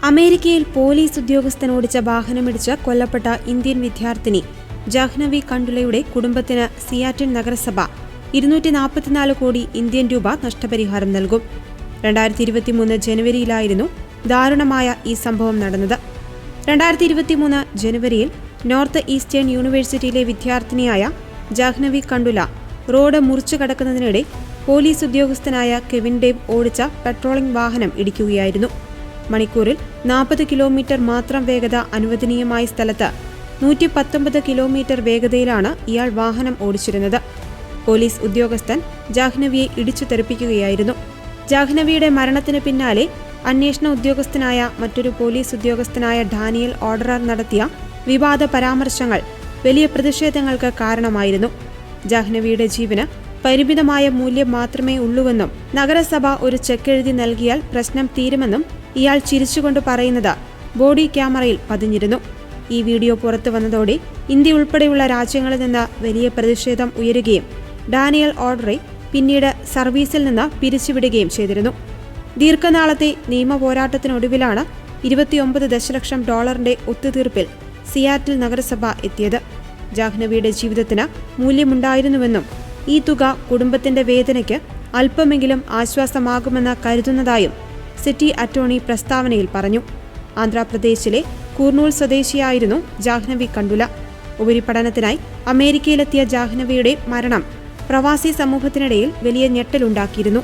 അമേരിക്കയിൽ പോലീസ് ഉദ്യോഗസ്ഥൻ ഓടിച്ച വാഹനമിടിച്ച് കൊല്ലപ്പെട്ട ഇന്ത്യൻ വിദ്യാർത്ഥിനി ജഹ്നവി കണ്ടുലയുടെ കുടുംബത്തിന് സിയാറ്റിൽ നഗരസഭ 244 കോടി ഇന്ത്യൻ രൂപ നഷ്ടപരിഹാരം നൽകും. 2023 ജനുവരിയിലായിരുന്നു ദാരുണമായ ഈ സംഭവം നടന്നത്. 2023 ജനുവരിയിൽ നോർത്ത് ഈസ്റ്റേൺ യൂണിവേഴ്സിറ്റിയിലെ വിദ്യാർത്ഥിനിയായ ജഹ്നവി കണ്ടുല റോഡ് മുറിച്ചു കടക്കുന്നതിനിടെ പോലീസ് ഉദ്യോഗസ്ഥനായ കെവിൻ ഡേവ് ഓടിച്ച പെട്രോളിംഗ് വാഹനം ഇടിക്കുകയായിരുന്നു. മണിക്കൂറിൽ 40 കിലോമീറ്റർ മാത്രം വേഗത അനുവദനീയമായ സ്ഥലത്ത് 119 കിലോമീറ്റർ വേഗതയിലാണ് ഇയാൾ വാഹനം ഓടിച്ചിരുന്നത്. പോലീസ് ഉദ്യോഗസ്ഥൻ ജാഹ്നവിയെ ഇടിച്ചു തെറിപ്പിക്കുകയായിരുന്നു. ജാഹ്നവിയുടെ മരണത്തിന് പിന്നാലെ അന്വേഷണ ഉദ്യോഗസ്ഥനായ മറ്റൊരു പോലീസ് ഉദ്യോഗസ്ഥനായ ഡാനിയൽ ഓർഡറർ നടത്തിയ വിവാദ പരാമർശങ്ങൾ വലിയ പ്രതിഷേധങ്ങൾക്ക് കാരണമായിരുന്നു. ജാഹ്നവിയുടെ ജീവന് പരിമിതമായ മൂല്യം മാത്രമേ ഉള്ളൂവെന്നും നഗരസഭ ഒരു ചെക്ക് എഴുതി നൽകിയാൽ പ്രശ്നം തീരുമെന്നും ഇയാൾ ചിരിച്ചുകൊണ്ട് പറയുന്നത് ബോഡി ക്യാമറയിൽ പതിഞ്ഞിരുന്നു. ഈ വീഡിയോ പുറത്തു വന്നതോടെ ഇന്ത്യ ഉൾപ്പെടെയുള്ള രാജ്യങ്ങളിൽ നിന്ന് വലിയ പ്രതിഷേധം ഉയരുകയും ഡാനിയൽ ഓർഡറെ പിന്നീട് സർവീസിൽ നിന്ന് പിരിച്ചുവിടുകയും ചെയ്തിരുന്നു. ദീർഘനാളത്തെ നിയമ പോരാട്ടത്തിനൊടുവിലാണ് 29 ദശലക്ഷം ഡോളറിന്റെ ഒത്തുതീർപ്പിൽ സിയാറ്റിൽ നഗരസഭ എത്തിയത്. ജാഹ്നവിയുടെ ജീവിതത്തിന് മൂല്യമുണ്ടായിരുന്നുവെന്നും ഈ തുക കുടുംബത്തിന്റെ വേദനയ്ക്ക് അല്പമെങ്കിലും ആശ്വാസമാകുമെന്ന് കരുതുന്നതായും സിറ്റി അറ്റോർണി പ്രസ്താവനയിൽ പറഞ്ഞു. ആന്ധ്രാപ്രദേശിലെ കൂർണൂൽ സ്വദേശിയായിരുന്നു ജാഹ്നവി കണ്ടുല. ഉപരിപഠനത്തിനായി അമേരിക്കയിലെത്തിയ ജാഹ്നവിയുടെ മരണം പ്രവാസി സമൂഹത്തിനിടയിൽ വലിയ ഞെട്ടലുണ്ടാക്കിയിരുന്നു.